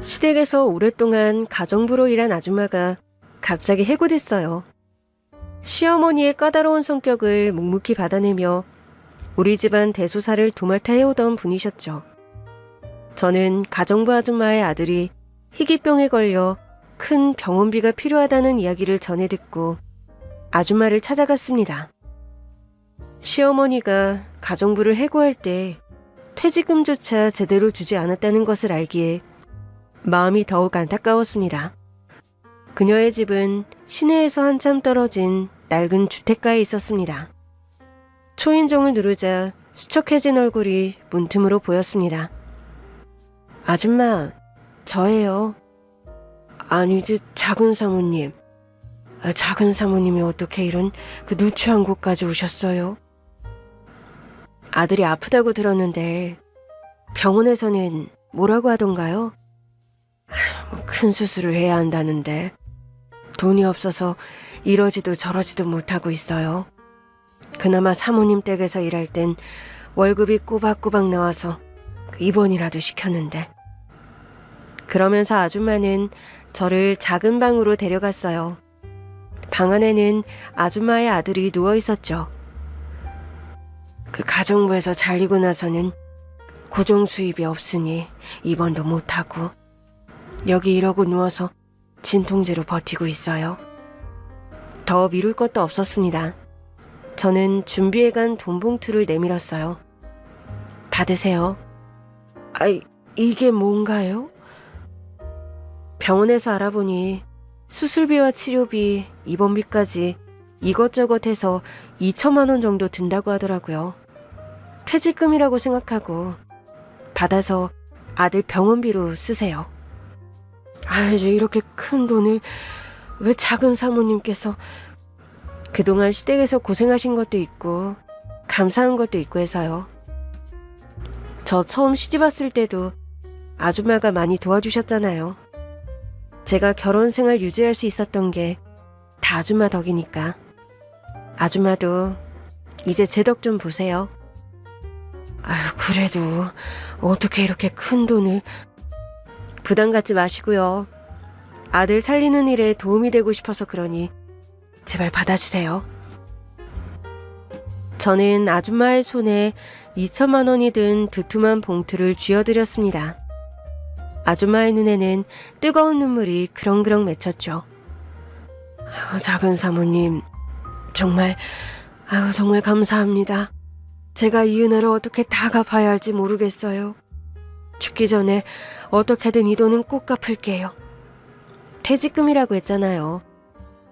시댁에서 오랫동안 가정부로 일한 아줌마가 갑자기 해고됐어요. 시어머니의 까다로운 성격을 묵묵히 받아내며 우리 집안 대소사를 도맡아 해오던 분이셨죠. 저는 가정부 아줌마의 아들이 희귀병에 걸려 큰 병원비가 필요하다는 이야기를 전해 듣고 아줌마를 찾아갔습니다. 시어머니가 가정부를 해고할 때 퇴직금조차 제대로 주지 않았다는 것을 알기에 마음이 더욱 안타까웠습니다. 그녀의 집은 시내에서 한참 떨어진 낡은 주택가에 있었습니다. 초인종을 누르자 수척해진 얼굴이 문틈으로 보였습니다. 아줌마, 저예요. 아니지, 작은 사모님. 작은 사모님이 어떻게 이런 누추한 곳까지 오셨어요? 아들이 아프다고 들었는데 병원에서는 뭐라고 하던가요? 큰 수술을 해야 한다는데 돈이 없어서 이러지도 저러지도 못하고 있어요. 그나마 사모님 댁에서 일할 땐 월급이 꼬박꼬박 나와서 입원이라도 시켰는데. 그러면서 아줌마는 저를 작은 방으로 데려갔어요. 방 안에는 아줌마의 아들이 누워 있었죠. 가정부에서 잘리고 나서는 고정 수입이 없으니 입원도 못하고 여기 이러고 누워서 진통제로 버티고 있어요. 더 미룰 것도 없었습니다. 저는 준비해간 돈 봉투를 내밀었어요. 받으세요. 이게 뭔가요? 병원에서 알아보니 수술비와 치료비, 입원비까지 이것저것 해서 2천만 원 정도 든다고 하더라고요. 퇴직금이라고 생각하고 받아서 아들 병원비로 쓰세요. 이제 이렇게 큰 돈을 왜 작은 사모님께서. 그동안 시댁에서 고생하신 것도 있고 감사한 것도 있고 해서요. 저 처음 시집 왔을 때도 아줌마가 많이 도와주셨잖아요. 제가 결혼 생활 유지할 수 있었던 게 다 아줌마 덕이니까. 아줌마도 이제 제 덕 좀 보세요. 그래도 어떻게 이렇게 큰 돈을. 부담 갖지 마시고요. 아들 살리는 일에 도움이 되고 싶어서 그러니 제발 받아주세요. 저는 아줌마의 손에 2천만 원이 든 두툼한 봉투를 쥐어드렸습니다. 아줌마의 눈에는 뜨거운 눈물이 그렁그렁 맺혔죠. 작은 사모님, 정말 감사합니다. 제가 이 은혜를 어떻게 다 갚아야 할지 모르겠어요. 죽기 전에 어떻게든 이 돈은 꼭 갚을게요. 퇴직금이라고 했잖아요.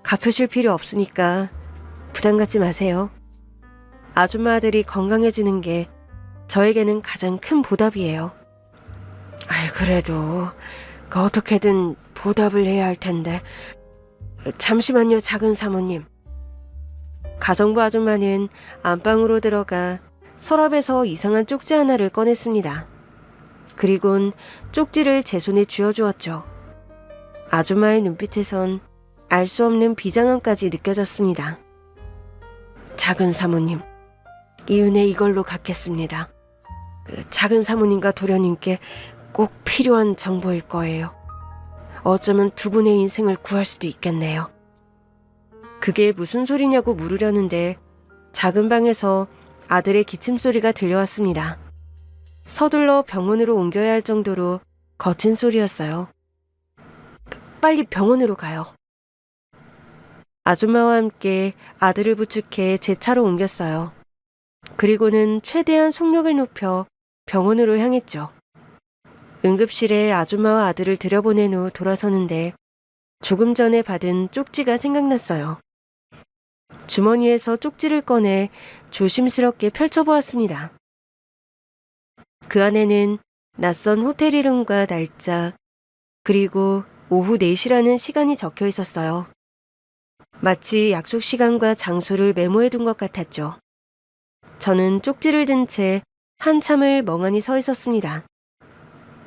갚으실 필요 없으니까 부담 갖지 마세요. 아줌마 아들이 건강해지는 게 저에게는 가장 큰 보답이에요. 그래도 어떻게든 보답을 해야 할 텐데. 잠시만요, 작은 사모님. 가정부 아줌마는 안방으로 들어가 서랍에서 이상한 쪽지 하나를 꺼냈습니다. 그리곤 쪽지를 제 손에 쥐어주었죠. 아줌마의 눈빛에선 알 수 없는 비장함까지 느껴졌습니다. 작은 사모님, 이 은혜 이걸로 갚겠습니다. 작은 사모님과 도련님께 꼭 필요한 정보일 거예요. 어쩌면 두 분의 인생을 구할 수도 있겠네요. 그게 무슨 소리냐고 물으려는데 작은 방에서 아들의 기침소리가 들려왔습니다. 서둘러 병원으로 옮겨야 할 정도로 거친 소리였어요. 빨리 병원으로 가요. 아줌마와 함께 아들을 부축해 제 차로 옮겼어요. 그리고는 최대한 속력을 높여 병원으로 향했죠. 응급실에 아줌마와 아들을 들여보낸 후 돌아서는데 조금 전에 받은 쪽지가 생각났어요. 주머니에서 쪽지를 꺼내 조심스럽게 펼쳐보았습니다. 그 안에는 낯선 호텔 이름과 날짜, 그리고 오후 4시라는 시간이 적혀 있었어요. 마치 약속 시간과 장소를 메모해둔 것 같았죠. 저는 쪽지를 든 채 한참을 멍하니 서 있었습니다.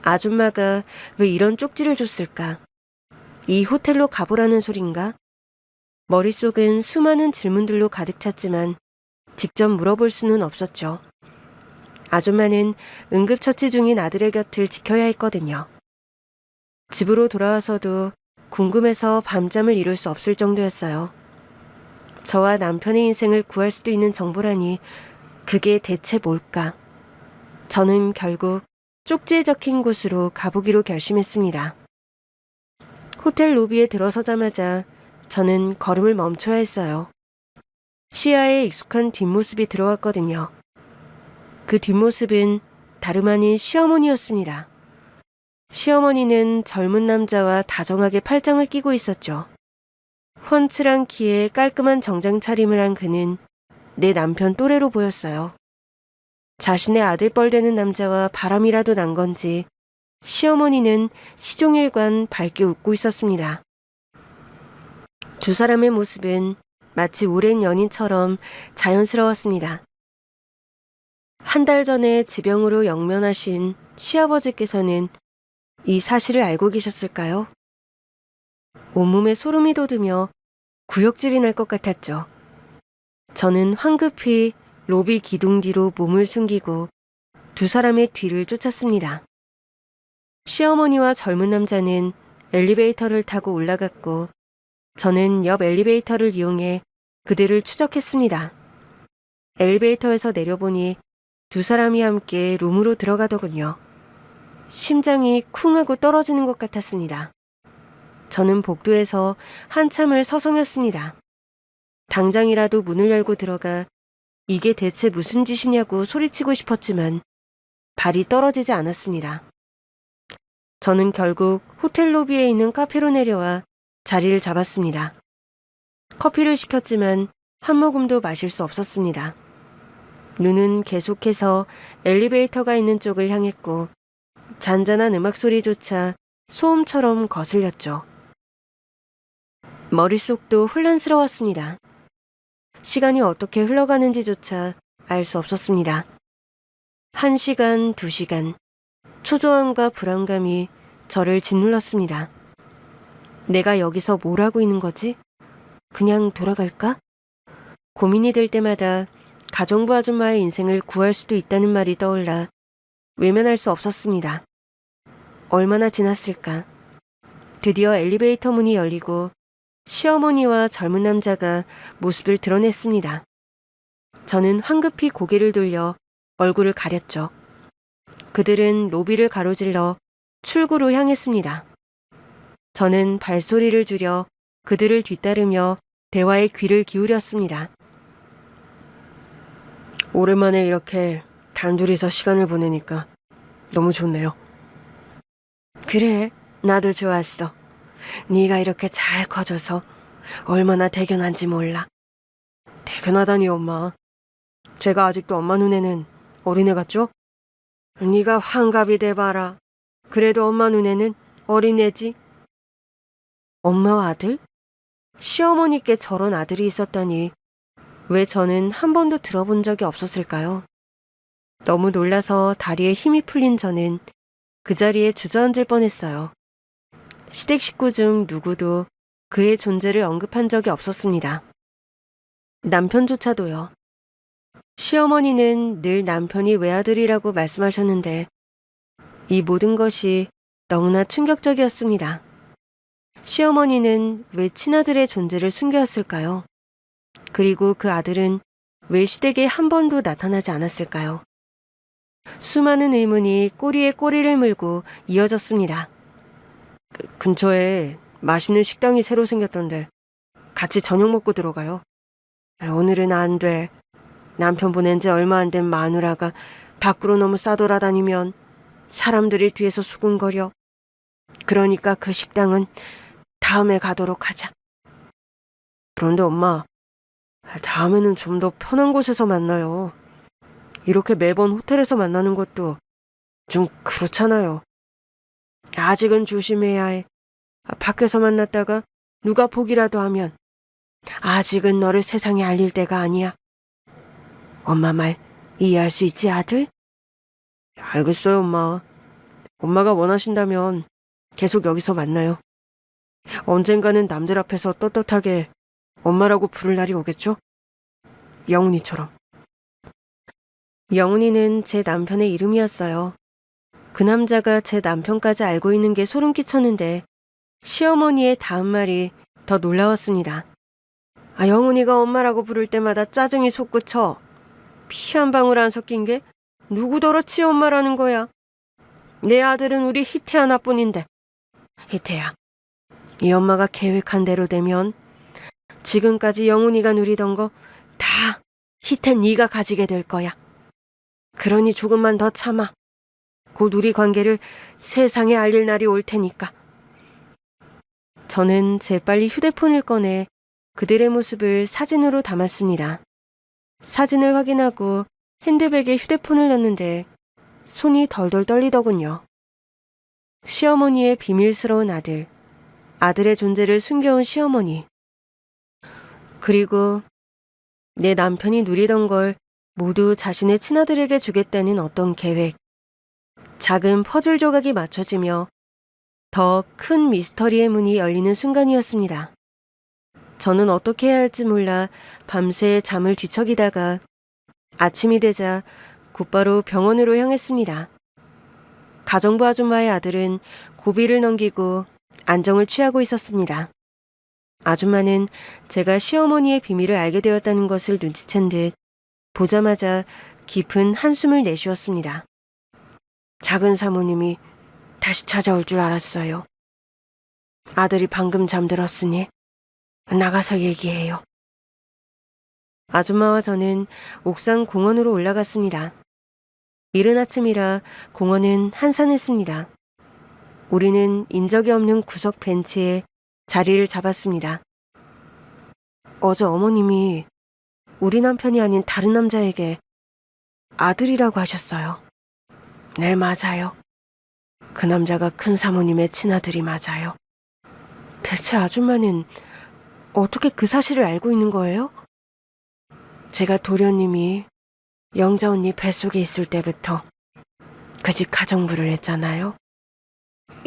아줌마가 왜 이런 쪽지를 줬을까? 이 호텔로 가보라는 소린가? 머릿속은 수많은 질문들로 가득 찼지만 직접 물어볼 수는 없었죠. 아줌마는 응급처치 중인 아들의 곁을 지켜야 했거든요. 집으로 돌아와서도 궁금해서 밤잠을 이룰 수 없을 정도였어요. 저와 남편의 인생을 구할 수도 있는 정보라니 그게 대체 뭘까? 저는 결국 쪽지에 적힌 곳으로 가보기로 결심했습니다. 호텔 로비에 들어서자마자 저는 걸음을 멈춰야 했어요. 시야에 익숙한 뒷모습이 들어왔거든요. 그 뒷모습은 다름 아닌 시어머니였습니다. 시어머니는 젊은 남자와 다정하게 팔짱을 끼고 있었죠. 훤칠한 키에 깔끔한 정장 차림을 한 그는 내 남편 또래로 보였어요. 자신의 아들뻘 되는 남자와 바람이라도 난 건지 시어머니는 시종일관 밝게 웃고 있었습니다. 두 사람의 모습은 마치 오랜 연인처럼 자연스러웠습니다. 한 달 전에 지병으로 영면하신 시아버지께서는 이 사실을 알고 계셨을까요? 온몸에 소름이 돋으며 구역질이 날 것 같았죠. 저는 황급히 로비 기둥 뒤로 몸을 숨기고 두 사람의 뒤를 쫓았습니다. 시어머니와 젊은 남자는 엘리베이터를 타고 올라갔고 저는 옆 엘리베이터를 이용해 그들을 추적했습니다. 엘리베이터에서 내려보니 두 사람이 함께 룸으로 들어가더군요. 심장이 쿵 하고 떨어지는 것 같았습니다. 저는 복도에서 한참을 서성였습니다. 당장이라도 문을 열고 들어가 이게 대체 무슨 짓이냐고 소리치고 싶었지만 발이 떨어지지 않았습니다. 저는 결국 호텔 로비에 있는 카페로 내려와 자리를 잡았습니다. 커피를 시켰지만 한 모금도 마실 수 없었습니다. 눈은 계속해서 엘리베이터가 있는 쪽을 향했고 잔잔한 음악 소리조차 소음처럼 거슬렸죠. 머릿속도 혼란스러웠습니다. 시간이 어떻게 흘러가는지조차 알 수 없었습니다. 1시간, 2시간, 초조함과 불안감이 저를 짓눌렀습니다. 내가 여기서 뭘 하고 있는 거지? 그냥 돌아갈까? 고민이 될 때마다 가정부 아줌마의 인생을 구할 수도 있다는 말이 떠올라 외면할 수 없었습니다. 얼마나 지났을까? 드디어 엘리베이터 문이 열리고 시어머니와 젊은 남자가 모습을 드러냈습니다. 저는 황급히 고개를 돌려 얼굴을 가렸죠. 그들은 로비를 가로질러 출구로 향했습니다. 저는 발소리를 줄여 그들을 뒤따르며 대화에 귀를 기울였습니다. 오랜만에 이렇게 단둘이서 시간을 보내니까 너무 좋네요. 그래, 나도 좋았어. 네가 이렇게 잘 커져서 얼마나 대견한지 몰라. 대견하다니 엄마. 제가 아직도 엄마 눈에는 어린애 같죠? 네가 환갑이 돼봐라. 그래도 엄마 눈에는 어린애지. 엄마와 아들? 시어머니께 저런 아들이 있었다니 왜 저는 한 번도 들어본 적이 없었을까요? 너무 놀라서 다리에 힘이 풀린 저는 그 자리에 주저앉을 뻔했어요. 시댁 식구 중 누구도 그의 존재를 언급한 적이 없었습니다. 남편조차도요. 시어머니는 늘 남편이 외아들이라고 말씀하셨는데 이 모든 것이 너무나 충격적이었습니다. 시어머니는 왜 친아들의 존재를 숨겨왔을까요? 그리고 그 아들은 왜 시댁에 한 번도 나타나지 않았을까요? 수많은 의문이 꼬리에 꼬리를 물고 이어졌습니다. 근처에 맛있는 식당이 새로 생겼던데 같이 저녁 먹고 들어가요. 오늘은 안 돼. 남편 보낸 지 얼마 안 된 마누라가 밖으로 너무 싸돌아다니면 사람들이 뒤에서 수군거려. 그러니까 그 식당은 다음에 가도록 하자. 그런데 엄마, 다음에는 좀 더 편한 곳에서 만나요. 이렇게 매번 호텔에서 만나는 것도 좀 그렇잖아요. 아직은 조심해야 해. 밖에서 만났다가 누가 보기라도 하면 아직은 너를 세상에 알릴 때가 아니야. 엄마 말 이해할 수 있지, 아들? 알겠어요, 엄마. 엄마가 원하신다면 계속 여기서 만나요. 언젠가는 남들 앞에서 떳떳하게 엄마라고 부를 날이 오겠죠? 영훈이처럼. 영훈이는 제 남편의 이름이었어요. 그 남자가 제 남편까지 알고 있는 게 소름 끼쳤는데 시어머니의 다음 말이 더 놀라웠습니다. 영훈이가 엄마라고 부를 때마다 짜증이 솟구쳐. 피 한 방울 안 섞인 게 누구더러 치 엄마라는 거야. 내 아들은 우리 희태 하나뿐인데. 희태야, 이 엄마가 계획한 대로 되면 지금까지 영훈이가 누리던 거 다 희태 네가 가지게 될 거야. 그러니 조금만 더 참아. 곧 우리 관계를 세상에 알릴 날이 올 테니까. 저는 재빨리 휴대폰을 꺼내 그들의 모습을 사진으로 담았습니다. 사진을 확인하고 핸드백에 휴대폰을 넣는데 손이 덜덜 떨리더군요. 시어머니의 비밀스러운 아들, 아들의 존재를 숨겨온 시어머니. 그리고 내 남편이 누리던 걸 모두 자신의 친아들에게 주겠다는 어떤 계획. 작은 퍼즐 조각이 맞춰지며 더 큰 미스터리의 문이 열리는 순간이었습니다. 저는 어떻게 해야 할지 몰라 밤새 잠을 뒤척이다가 아침이 되자 곧바로 병원으로 향했습니다. 가정부 아줌마의 아들은 고비를 넘기고 안정을 취하고 있었습니다. 아줌마는 제가 시어머니의 비밀을 알게 되었다는 것을 눈치챈 듯 보자마자 깊은 한숨을 내쉬었습니다. 작은 사모님이 다시 찾아올 줄 알았어요. 아들이 방금 잠들었으니 나가서 얘기해요. 아줌마와 저는 옥상 공원으로 올라갔습니다. 이른 아침이라 공원은 한산했습니다. 우리는 인적이 없는 구석 벤치에 자리를 잡았습니다. 어제 어머님이 우리 남편이 아닌 다른 남자에게 아들이라고 하셨어요. 네, 맞아요. 그 남자가 큰 사모님의 친아들이 맞아요. 대체 아줌마는 어떻게 그 사실을 알고 있는 거예요? 제가 도련님이 영자 언니 뱃속에 있을 때부터 그 집 가정부를 했잖아요.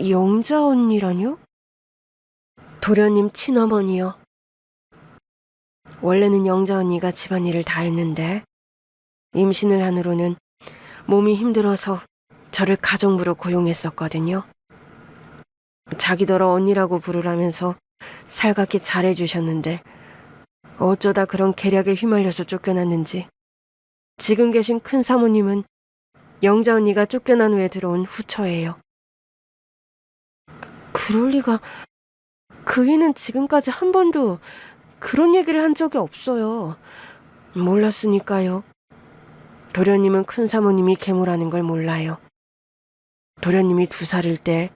영자 언니라뇨? 도련님 친어머니요. 원래는 영자 언니가 집안일을 다 했는데 임신을 한 후로는 몸이 힘들어서 저를 가정부로 고용했었거든요. 자기더러 언니라고 부르라면서 살갑게 잘해주셨는데 어쩌다 그런 계략에 휘말려서 쫓겨났는지 지금 계신 큰 사모님은 영자 언니가 쫓겨난 후에 들어온 후처예요. 그럴 리가. 그이는 지금까지 한 번도 그런 얘기를 한 적이 없어요. 몰랐으니까요. 도련님은 큰 사모님이 계모라는 걸 몰라요. 도련님이 2살일 때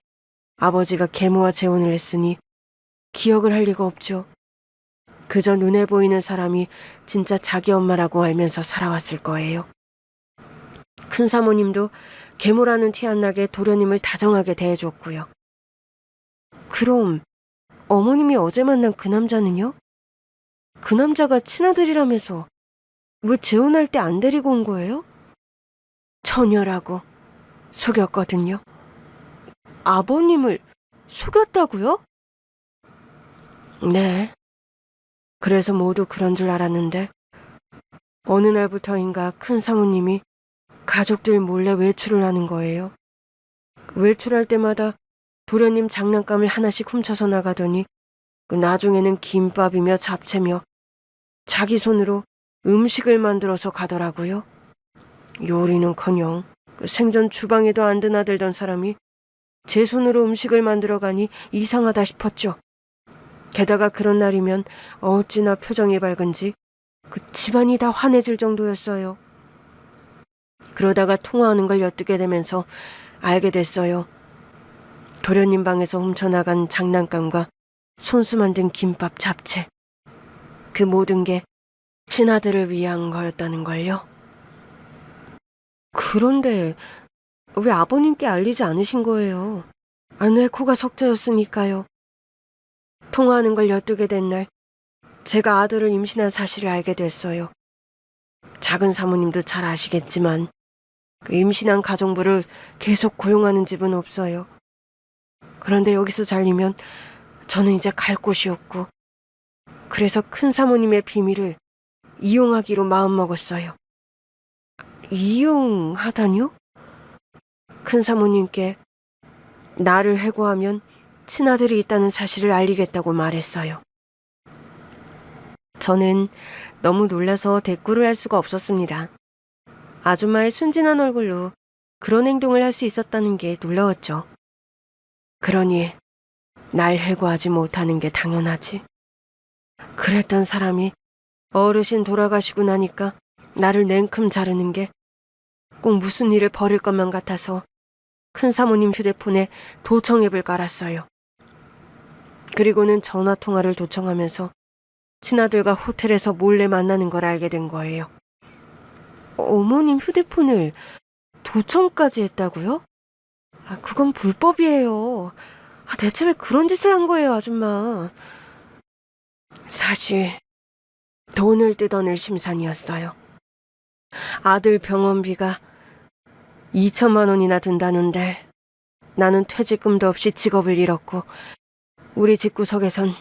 아버지가 계모와 재혼을 했으니 기억을 할 리가 없죠. 그저 눈에 보이는 사람이 진짜 자기 엄마라고 알면서 살아왔을 거예요. 큰 사모님도 계모라는 티 안 나게 도련님을 다정하게 대해줬고요. 그럼 어머님이 어제 만난 그 남자는요? 그 남자가 친아들이라면서 왜 재혼할 때 안 데리고 온 거예요? 처녀라고 속였거든요. 아버님을 속였다고요? 네. 그래서 모두 그런 줄 알았는데 어느 날부터인가 큰 사모님이 가족들 몰래 외출을 하는 거예요. 외출할 때마다 도련님 장난감을 하나씩 훔쳐서 나가더니 나중에는 김밥이며 잡채며 자기 손으로 음식을 만들어서 가더라고요. 요리는커녕 생전 주방에도 안 드나들던 사람이 제 손으로 음식을 만들어 가니 이상하다 싶었죠. 게다가 그런 날이면 어찌나 표정이 밝은지 그 집안이 다 환해질 정도였어요. 그러다가 통화하는 걸 엿듣게 되면서 알게 됐어요. 도련님 방에서 훔쳐나간 장난감과 손수 만든 김밥, 잡채, 그 모든 게 친아들을 위한 거였다는 걸요. 그런데 왜 아버님께 알리지 않으신 거예요? 아내 코가 석자였으니까요. 통화하는 걸 엿두게 된 날 제가 아들을 임신한 사실을 알게 됐어요. 작은 사모님도 잘 아시겠지만 그 임신한 가정부를 계속 고용하는 집은 없어요. 그런데 여기서 잘리면 저는 이제 갈 곳이 없고 그래서 큰 사모님의 비밀을 이용하기로 마음먹었어요. 이용하다뇨? 큰 사모님께 나를 해고하면 친아들이 있다는 사실을 알리겠다고 말했어요. 저는 너무 놀라서 대꾸를 할 수가 없었습니다. 아줌마의 순진한 얼굴로 그런 행동을 할 수 있었다는 게 놀라웠죠. 그러니 날 해고하지 못하는 게 당연하지. 그랬던 사람이 어르신 돌아가시고 나니까 나를 냉큼 자르는 게 꼭 무슨 일을 벌일 것만 같아서 큰 사모님 휴대폰에 도청 앱을 깔았어요. 그리고는 전화 통화를 도청하면서 친아들과 호텔에서 몰래 만나는 걸 알게 된 거예요. 어머님 휴대폰을 도청까지 했다고요? 그건 불법이에요. 대체 왜 그런 짓을 한 거예요, 아줌마? 사실 돈을 뜯어낼 심산이었어요. 아들 병원비가 2천만 원이나 든다는데 나는 퇴직금도 없이 직업을 잃었고 우리 집구석에선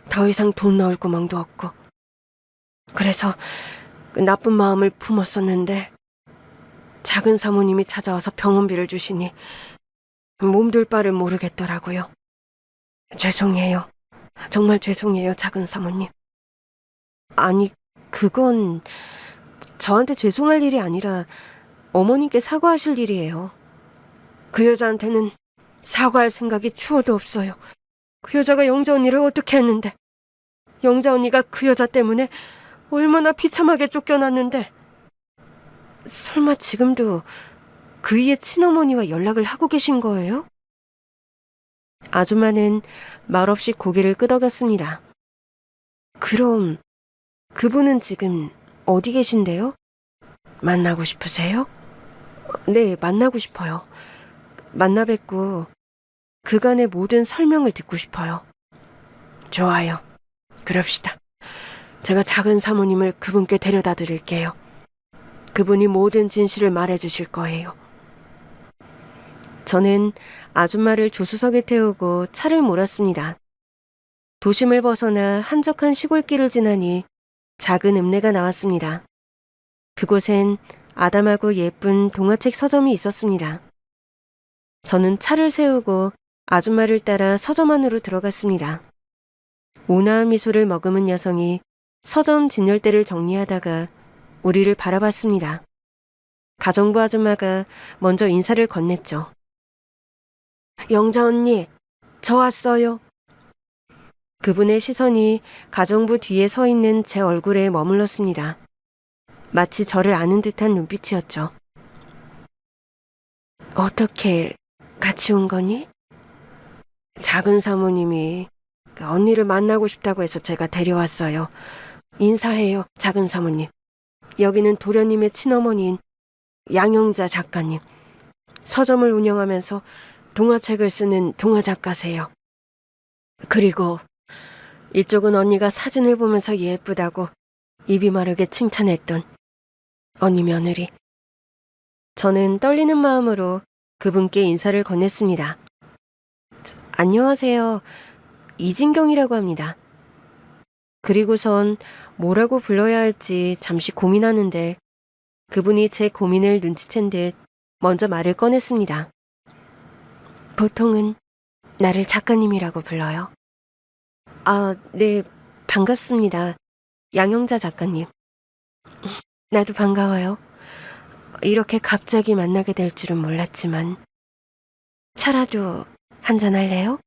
더 이상 돈 넣을 구멍도 없고 그래서 그 나쁜 마음을 품었었는데 작은 사모님이 찾아와서 병원비를 주시니 몸둘 바를 모르겠더라고요. 죄송해요. 정말 죄송해요, 작은 사모님. 아니, 그건 저한테 죄송할 일이 아니라 어머님께 사과하실 일이에요. 그 여자한테는 사과할 생각이 추워도 없어요. 그 여자가 영자 언니를 어떻게 했는데, 영자 언니가 그 여자 때문에 얼마나 비참하게 쫓겨났는데, 설마 지금도 그이의 친어머니와 연락을 하고 계신 거예요? 아줌마는 말없이 고개를 끄덕였습니다. 그럼 그분은 지금 어디 계신데요? 만나고 싶으세요? 네, 만나고 싶어요. 만나 뵙고 그간의 모든 설명을 듣고 싶어요. 좋아요. 그럽시다. 제가 작은 사모님을 그분께 데려다 드릴게요. 그분이 모든 진실을 말해주실 거예요. 저는 아줌마를 조수석에 태우고 차를 몰았습니다. 도심을 벗어나 한적한 시골길을 지나니 작은 읍내가 나왔습니다. 그곳엔 아담하고 예쁜 동화책 서점이 있었습니다. 저는 차를 세우고 아줌마를 따라 서점 안으로 들어갔습니다. 온화한 미소를 머금은 여성이 서점 진열대를 정리하다가 우리를 바라봤습니다. 가정부 아줌마가 먼저 인사를 건넸죠. 영자 언니, 저 왔어요. 그분의 시선이 가정부 뒤에 서 있는 제 얼굴에 머물렀습니다. 마치 저를 아는 듯한 눈빛이었죠. 어떻게 같이 온 거니? 작은 사모님이 언니를 만나고 싶다고 해서 제가 데려왔어요. 인사해요, 작은 사모님. 여기는 도련님의 친어머니인 양영자 작가님. 서점을 운영하면서 동화책을 쓰는 동화작가세요. 그리고 이쪽은 언니가 사진을 보면서 예쁘다고 입이 마르게 칭찬했던 언니 며느리. 저는 떨리는 마음으로 그분께 인사를 건넸습니다. 안녕하세요. 이진경이라고 합니다. 그리고선 뭐라고 불러야 할지 잠시 고민하는데 그분이 제 고민을 눈치챈 듯 먼저 말을 꺼냈습니다. 보통은 나를 작가님이라고 불러요. 네, 반갑습니다. 양영자 작가님. 나도 반가워요. 이렇게 갑자기 만나게 될 줄은 몰랐지만 차라도 한잔 할래요?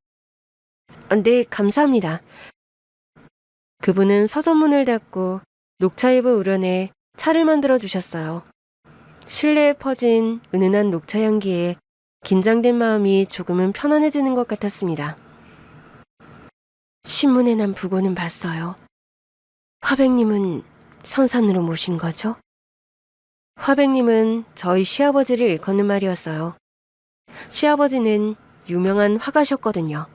네, 감사합니다. 그분은 서점 문을 닫고 녹차잎을 우려내 차를 만들어 주셨어요. 실내에 퍼진 은은한 녹차 향기에 긴장된 마음이 조금은 편안해지는 것 같았습니다. 신문에 난 부고는 봤어요. 화백님은 선산으로 모신 거죠? 화백님은 저희 시아버지를 일컫는 말이었어요. 시아버지는 유명한 화가셨거든요.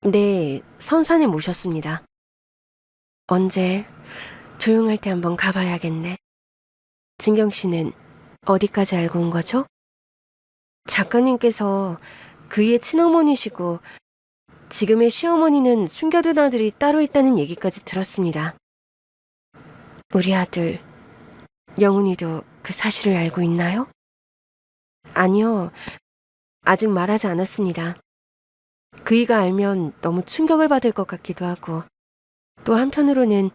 네, 선산에 모셨습니다. 언제 조용할 때 한번 가봐야겠네. 진경 씨는 어디까지 알고 온 거죠? 작가님께서 그의 친어머니시고 지금의 시어머니는 숨겨둔 아들이 따로 있다는 얘기까지 들었습니다. 우리 아들 영훈이도 그 사실을 알고 있나요? 아니요. 아직 말하지 않았습니다. 그이가 알면 너무 충격을 받을 것 같기도 하고 또 한편으로는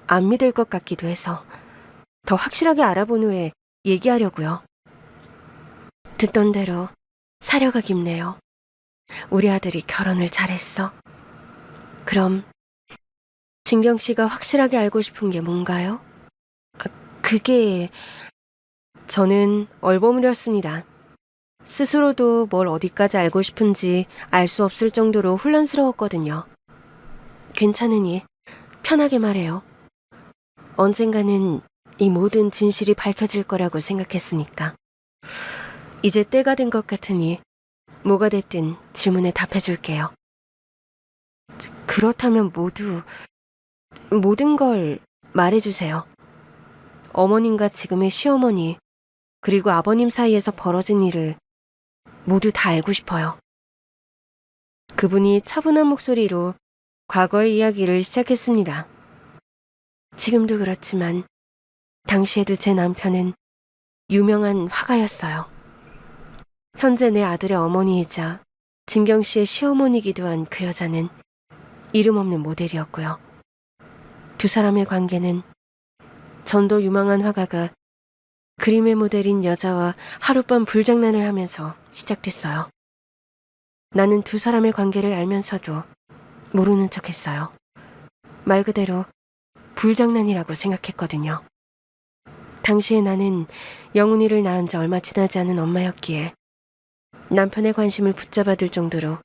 안 믿을 것 같기도 해서 더 확실하게 알아본 후에 얘기하려고요. 듣던 대로 사려가 깊네요. 우리 아들이 결혼을 잘했어. 그럼 진경 씨가 확실하게 알고 싶은 게 뭔가요? 그게... 저는 얼버무렸습니다. 스스로도 뭘 어디까지 알고 싶은지 알 수 없을 정도로 혼란스러웠거든요. 괜찮으니 편하게 말해요. 언젠가는 이 모든 진실이 밝혀질 거라고 생각했으니까. 이제 때가 된 것 같으니 뭐가 됐든 질문에 답해줄게요. 그렇다면 모든 걸 말해주세요. 어머님과 지금의 시어머니 그리고 아버님 사이에서 벌어진 일을 모두 다 알고 싶어요. 그분이 차분한 목소리로 과거의 이야기를 시작했습니다. 지금도 그렇지만 당시에도 제 남편은 유명한 화가였어요. 현재 내 아들의 어머니이자 진경 씨의 시어머니이기도 한 그 여자는 이름 없는 모델이었고요. 두 사람의 관계는 전도 유망한 화가가 그림의 모델인 여자와 하룻밤 불장난을 하면서 시작됐어요. 나는 두 사람의 관계를 알면서도 모르는 척했어요. 말 그대로 불장난이라고 생각했거든요. 당시에 나는 영훈이를 낳은 지 얼마 지나지 않은 엄마였기에 남편의 관심을 붙잡아둘 정도로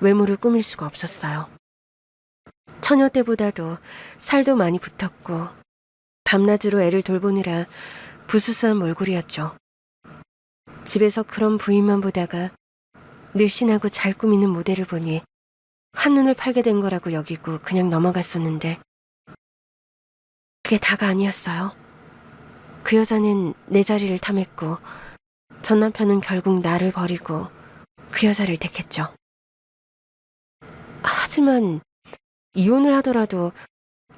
외모를 꾸밀 수가 없었어요. 처녀 때보다도 살도 많이 붙었고 밤낮으로 애를 돌보느라 부수수한 몰골이었죠. 집에서 그런 부인만 보다가 늘씬하고 잘 꾸미는 모델을 보니 한눈을 팔게 된 거라고 여기고 그냥 넘어갔었는데 그게 다가 아니었어요. 그 여자는 내 자리를 탐했고 전 남편은 결국 나를 버리고 그 여자를 택했죠. 하지만 이혼을 하더라도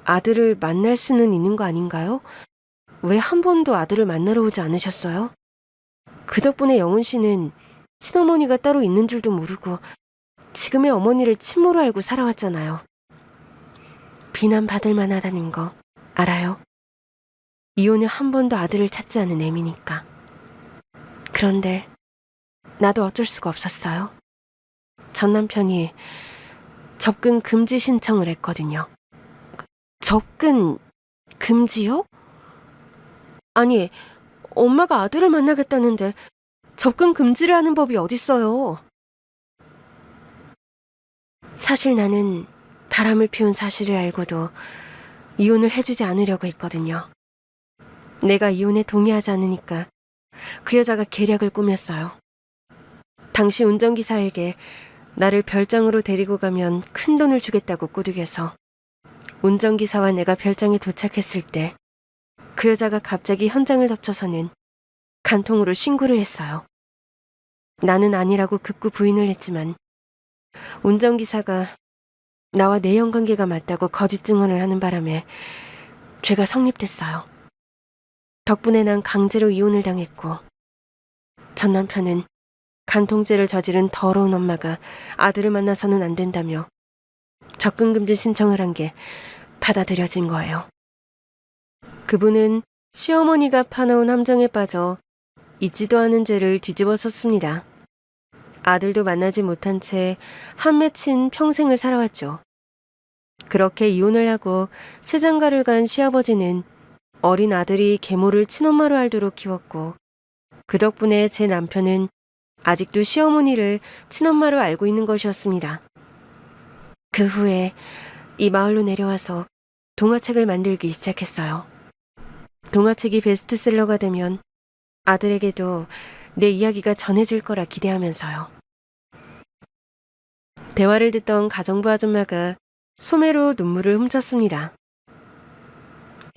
아들을 만날 수는 있는 거 아닌가요? 왜 한 번도 아들을 만나러 오지 않으셨어요? 그 덕분에 영훈 씨는 친어머니가 따로 있는 줄도 모르고 지금의 어머니를 친모로 알고 살아왔잖아요. 비난받을 만하다는 거 알아요? 이혼에 한 번도 아들을 찾지 않은 애미니까. 그런데 나도 어쩔 수가 없었어요. 전 남편이 접근 금지 신청을 했거든요. 접근 금지요? 아니, 엄마가 아들을 만나겠다는데 접근 금지를 하는 법이 어딨어요. 사실 나는 바람을 피운 사실을 알고도 이혼을 해주지 않으려고 했거든요. 내가 이혼에 동의하지 않으니까 그 여자가 계략을 꾸몄어요. 당시 운전기사에게 나를 별장으로 데리고 가면 큰 돈을 주겠다고 꼬드겨서 운전기사와 내가 별장에 도착했을 때 그 여자가 갑자기 현장을 덮쳐서는 간통으로 신고를 했어요. 나는 아니라고 극구 부인을 했지만 운전기사가 나와 내연관계가 맞다고 거짓 증언을 하는 바람에 죄가 성립됐어요. 덕분에 난 강제로 이혼을 당했고 전 남편은 간통죄를 저지른 더러운 엄마가 아들을 만나서는 안 된다며 접근금지 신청을 한 게 받아들여진 거예요. 그분은 시어머니가 파놓은 함정에 빠져 잊지도 않은 죄를 뒤집어 썼습니다. 아들도 만나지 못한 채 한 맺힌 평생을 살아왔죠. 그렇게 이혼을 하고 새장가를 간 시아버지는 어린 아들이 계모를 친엄마로 알도록 키웠고 그 덕분에 제 남편은 아직도 시어머니를 친엄마로 알고 있는 것이었습니다. 그 후에 이 마을로 내려와서 동화책을 만들기 시작했어요. 동화책이 베스트셀러가 되면 아들에게도 내 이야기가 전해질 거라 기대하면서요. 대화를 듣던 가정부 아줌마가 소매로 눈물을 훔쳤습니다.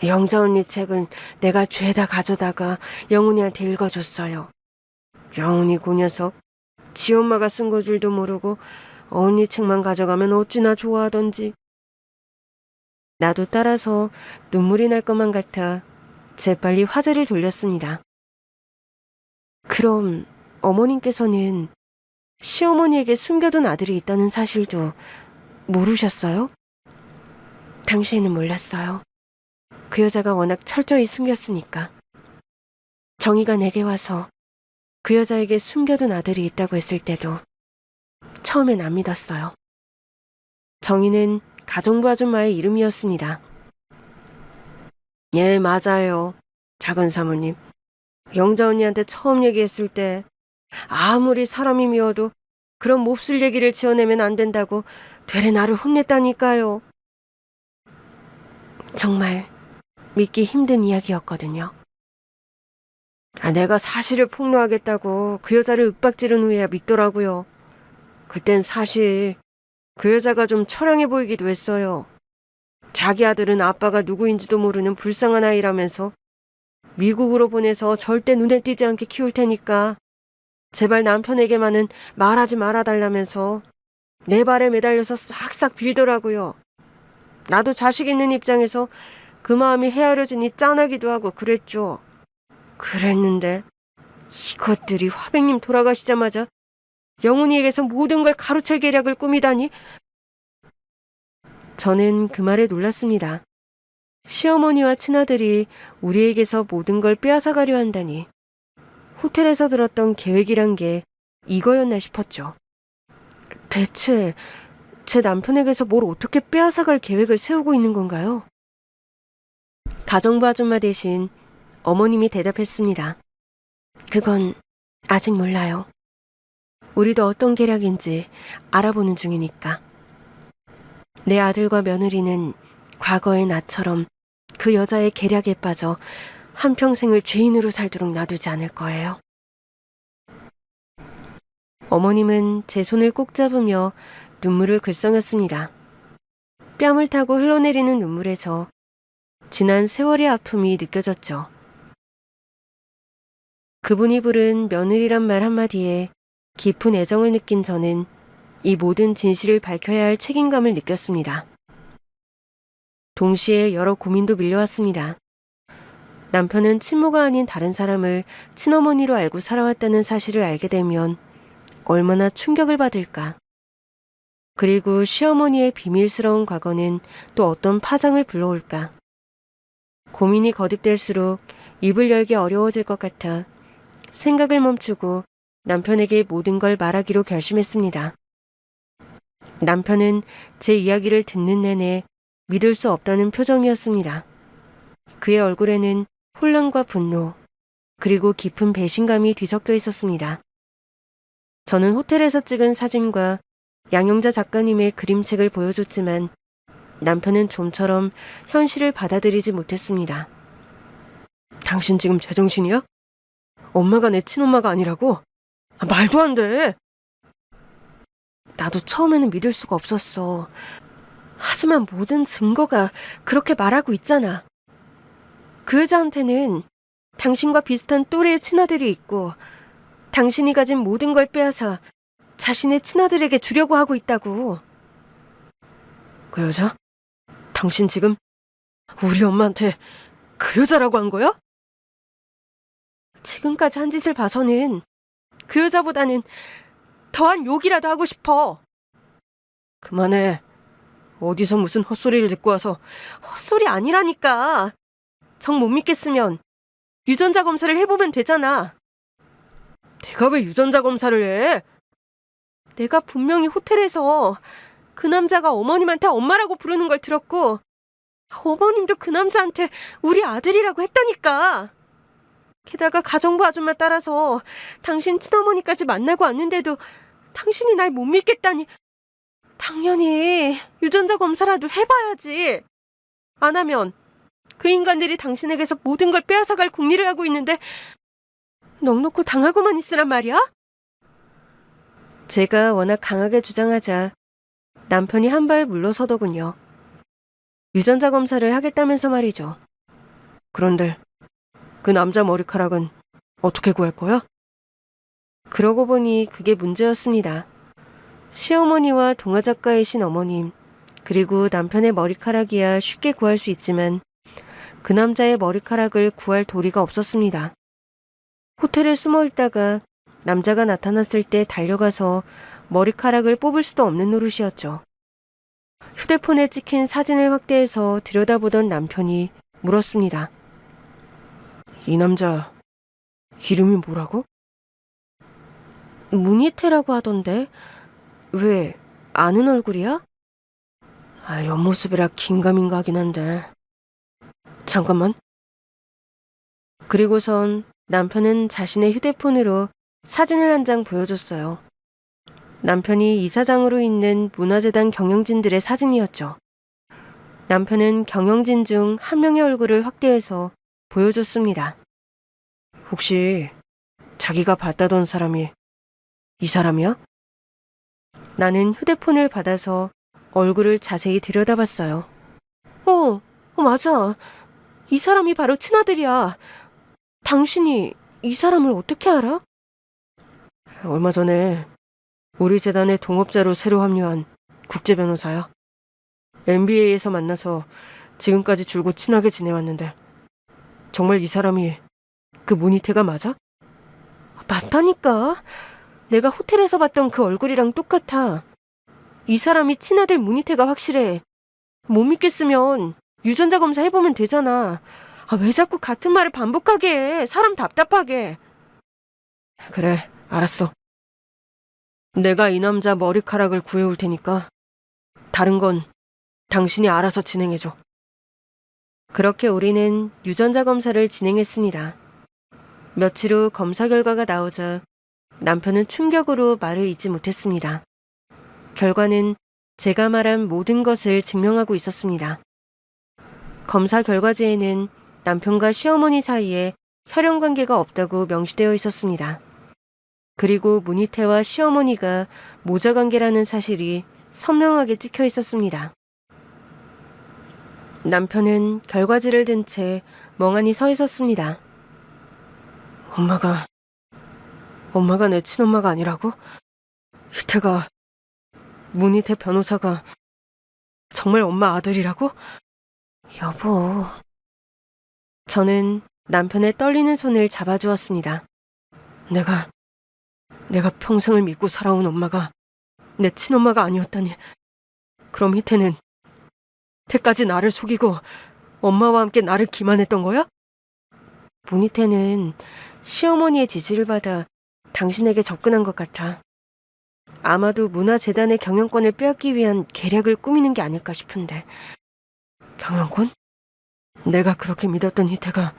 영자 언니 책은 내가 죄다 가져다가 영훈이한테 읽어줬어요. 영훈이 그 녀석 지 엄마가 쓴 거 줄도 모르고 언니 책만 가져가면 어찌나 좋아하던지. 나도 따라서 눈물이 날 것만 같아 재빨리 화제를 돌렸습니다. 그럼 어머님께서는 시어머니에게 숨겨둔 아들이 있다는 사실도 모르셨어요? 당시에는 몰랐어요. 그 여자가 워낙 철저히 숨겼으니까. 정희가 내게 와서 그 여자에게 숨겨둔 아들이 있다고 했을 때도 처음엔 안 믿었어요. 정희는 가정부 아줌마의 이름이었습니다. 예, 맞아요. 작은 사모님. 영자 언니한테 처음 얘기했을 때 아무리 사람이 미워도 그런 몹쓸 얘기를 지어내면 안 된다고 되레 나를 혼냈다니까요. 정말 믿기 힘든 이야기였거든요. 내가 사실을 폭로하겠다고 그 여자를 윽박지른 후에야 믿더라고요. 그땐 사실 그 여자가 좀 처량해 보이기도 했어요. 자기 아들은 아빠가 누구인지도 모르는 불쌍한 아이라면서 미국으로 보내서 절대 눈에 띄지 않게 키울 테니까 제발 남편에게만은 말하지 말아달라면서 내 발에 매달려서 싹싹 빌더라고요. 나도 자식 있는 입장에서 그 마음이 헤아려지니 짠하기도 하고 그랬죠. 그랬는데 이것들이 화백님 돌아가시자마자 영훈이에게서 모든 걸 가로챌 계략을 꾸미다니. 저는 그 말에 놀랐습니다. 시어머니와 친아들이 우리에게서 모든 걸 빼앗아가려 한다니. 호텔에서 들었던 계획이란 게 이거였나 싶었죠. 대체 제 남편에게서 뭘 어떻게 빼앗아갈 계획을 세우고 있는 건가요? 가정부 아줌마 대신 어머님이 대답했습니다. 그건 아직 몰라요. 우리도 어떤 계략인지 알아보는 중이니까. 내 아들과 며느리는 과거의 나처럼 그 여자의 계략에 빠져 한평생을 죄인으로 살도록 놔두지 않을 거예요. 어머님은 제 손을 꼭 잡으며 눈물을 글썽였습니다. 뺨을 타고 흘러내리는 눈물에서 지난 세월의 아픔이 느껴졌죠. 그분이 부른 며느리란 말 한마디에 깊은 애정을 느낀 저는 이 모든 진실을 밝혀야 할 책임감을 느꼈습니다. 동시에 여러 고민도 밀려왔습니다. 남편은 친모가 아닌 다른 사람을 친어머니로 알고 살아왔다는 사실을 알게 되면 얼마나 충격을 받을까. 그리고 시어머니의 비밀스러운 과거는 또 어떤 파장을 불러올까. 고민이 거듭될수록 입을 열기 어려워질 것 같아 생각을 멈추고 남편에게 모든 걸 말하기로 결심했습니다. 남편은 제 이야기를 듣는 내내 믿을 수 없다는 표정이었습니다. 그의 얼굴에는 혼란과 분노, 그리고 깊은 배신감이 뒤섞여 있었습니다. 저는 호텔에서 찍은 사진과 양영자 작가님의 그림책을 보여줬지만 남편은 좀처럼 현실을 받아들이지 못했습니다. 당신 지금 제정신이야? 엄마가 내 친엄마가 아니라고? 말도 안 돼! 나도 처음에는 믿을 수가 없었어. 하지만 모든 증거가 그렇게 말하고 있잖아. 그 여자한테는 당신과 비슷한 또래의 친아들이 있고 당신이 가진 모든 걸 빼앗아 자신의 친아들에게 주려고 하고 있다고. 그 여자? 당신 지금 우리 엄마한테 그 여자라고 한 거야? 지금까지 한 짓을 봐서는 그 여자보다는 더한 욕이라도 하고 싶어. 그만해. 어디서 무슨 헛소리를 듣고 와서. 헛소리 아니라니까. 정 못 믿겠으면 유전자 검사를 해보면 되잖아. 내가 왜 유전자 검사를 해? 내가 분명히 호텔에서 그 남자가 어머님한테 엄마라고 부르는 걸 들었고 어머님도 그 남자한테 우리 아들이라고 했다니까. 게다가 가정부 아줌마 따라서 당신 친어머니까지 만나고 왔는데도 당신이 날 못 믿겠다니. 당연히 유전자 검사라도 해봐야지. 안 하면 그 인간들이 당신에게서 모든 걸 빼앗아갈 궁리를 하고 있는데 넋놓고 당하고만 있으란 말이야? 제가 워낙 강하게 주장하자 남편이 한 발 물러서더군요. 유전자 검사를 하겠다면서 말이죠. 그런데 그 남자 머리카락은 어떻게 구할 거야? 그러고 보니 그게 문제였습니다. 시어머니와 동화작가이신 어머님, 그리고 남편의 머리카락이야 쉽게 구할 수 있지만 그 남자의 머리카락을 구할 도리가 없었습니다. 호텔에 숨어 있다가 남자가 나타났을 때 달려가서 머리카락을 뽑을 수도 없는 노릇이었죠. 휴대폰에 찍힌 사진을 확대해서 들여다보던 남편이 물었습니다. 이 남자 이름이 뭐라고? 문희태라고 하던데 왜 아는 얼굴이야? 옆모습이라 긴가민가 하긴 한데 잠깐만. 그리고선 남편은 자신의 휴대폰으로 사진을 한 장 보여줬어요. 남편이 이사장으로 있는 문화재단 경영진들의 사진이었죠. 남편은 경영진 중 한 명의 얼굴을 확대해서 보여줬습니다. 혹시 자기가 봤다던 사람이 이 사람이야? 나는 휴대폰을 받아서 얼굴을 자세히 들여다봤어요. 맞아. 이 사람이 바로 친아들이야. 당신이 이 사람을 어떻게 알아? 얼마 전에 우리 재단의 동업자로 새로 합류한 국제 변호사야. MBA에서 만나서 지금까지 줄곧 친하게 지내왔는데 정말 이 사람이 그 문희태가 맞아? 맞다니까. 내가 호텔에서 봤던 그 얼굴이랑 똑같아. 이 사람이 친아들 문희태가 확실해. 못 믿겠으면 유전자 검사 해보면 되잖아. 왜 자꾸 같은 말을 반복하게 해. 사람 답답하게. 그래, 알았어. 내가 이 남자 머리카락을 구해올 테니까 다른 건 당신이 알아서 진행해줘. 그렇게 우리는 유전자 검사를 진행했습니다. 며칠 후 검사 결과가 나오자 남편은 충격으로 말을 잇지 못했습니다. 결과는 제가 말한 모든 것을 증명하고 있었습니다. 검사 결과지에는 남편과 시어머니 사이에 혈연 관계가 없다고 명시되어 있었습니다. 그리고 문희태와 시어머니가 모자 관계라는 사실이 선명하게 찍혀 있었습니다. 남편은 결과지를 든 채 멍하니 서 있었습니다. 엄마가 내 친엄마가 아니라고? 희태가, 문희태 변호사가 정말 엄마 아들이라고? 여보. 저는 남편의 떨리는 손을 잡아주었습니다. 내가 평생을 믿고 살아온 엄마가 내 친엄마가 아니었다니. 그럼 희태는 태까지 나를 속이고 엄마와 함께 나를 기만했던 거야? 문희태는 시어머니의 지시를 받아 당신에게 접근한 것 같아. 아마도 문화재단의 경영권을 빼앗기 위한 계략을 꾸미는 게 아닐까 싶은데. 경영권? 내가 그렇게 믿었던 희태가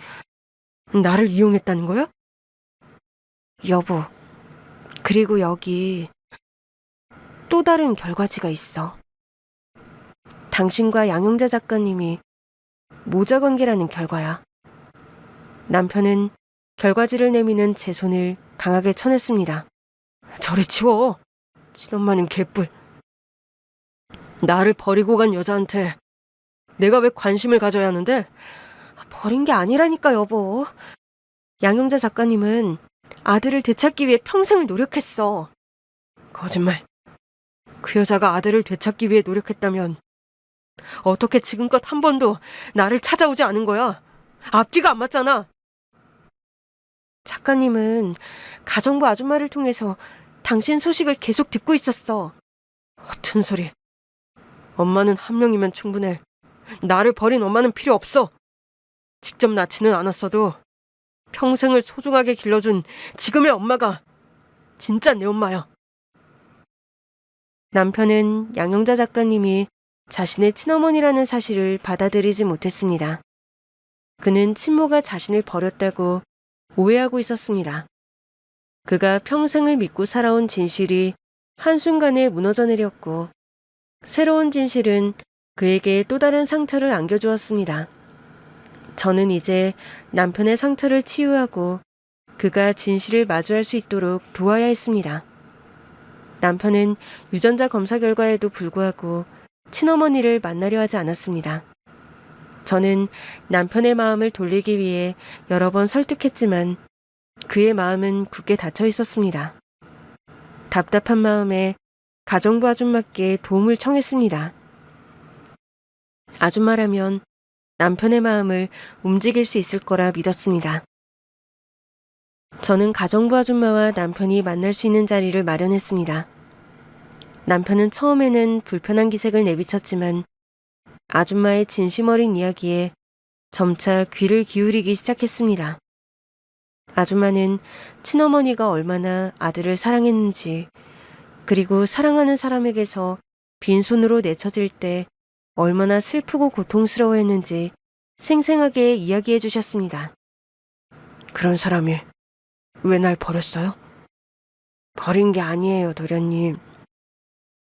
나를 이용했다는 거야? 여보, 그리고 여기 또 다른 결과지가 있어. 당신과 양영자 작가님이 모자 관계라는 결과야. 남편은 결과지를 내미는 제 손을 강하게 쳐냈습니다. 저리 치워. 친엄마는 개뿔. 나를 버리고 간 여자한테 내가 왜 관심을 가져야 하는데? 버린 게 아니라니까, 여보. 양영자 작가님은 아들을 되찾기 위해 평생을 노력했어. 거짓말. 그 여자가 아들을 되찾기 위해 노력했다면 어떻게 지금껏 한 번도 나를 찾아오지 않은 거야? 앞뒤가 안 맞잖아. 작가님은 가정부 아줌마를 통해서 당신 소식을 계속 듣고 있었어. 허튼 소리. 엄마는 한 명이면 충분해. 나를 버린 엄마는 필요 없어. 직접 낳지는 않았어도 평생을 소중하게 길러준 지금의 엄마가 진짜 내 엄마야. 남편은 양영자 작가님이 자신의 친어머니라는 사실을 받아들이지 못했습니다. 그는 친모가 자신을 버렸다고 오해하고 있었습니다. 그가 평생을 믿고 살아온 진실이 한순간에 무너져 내렸고 새로운 진실은 그에게 또 다른 상처를 안겨주었습니다. 저는 이제 남편의 상처를 치유하고 그가 진실을 마주할 수 있도록 도와야 했습니다. 남편은 유전자 검사 결과에도 불구하고 친어머니를 만나려 하지 않았습니다. 저는 남편의 마음을 돌리기 위해 여러 번 설득했지만 그의 마음은 굳게 닫혀 있었습니다. 답답한 마음에 가정부 아줌마께 도움을 청했습니다. 아줌마라면 남편의 마음을 움직일 수 있을 거라 믿었습니다. 저는 가정부 아줌마와 남편이 만날 수 있는 자리를 마련했습니다. 남편은 처음에는 불편한 기색을 내비쳤지만 아줌마의 진심 어린 이야기에 점차 귀를 기울이기 시작했습니다. 아줌마는 친어머니가 얼마나 아들을 사랑했는지, 그리고 사랑하는 사람에게서 빈손으로 내쳐질 때 얼마나 슬프고 고통스러워했는지 생생하게 이야기해 주셨습니다. 그런 사람이 왜 날 버렸어요? 버린 게 아니에요, 도련님.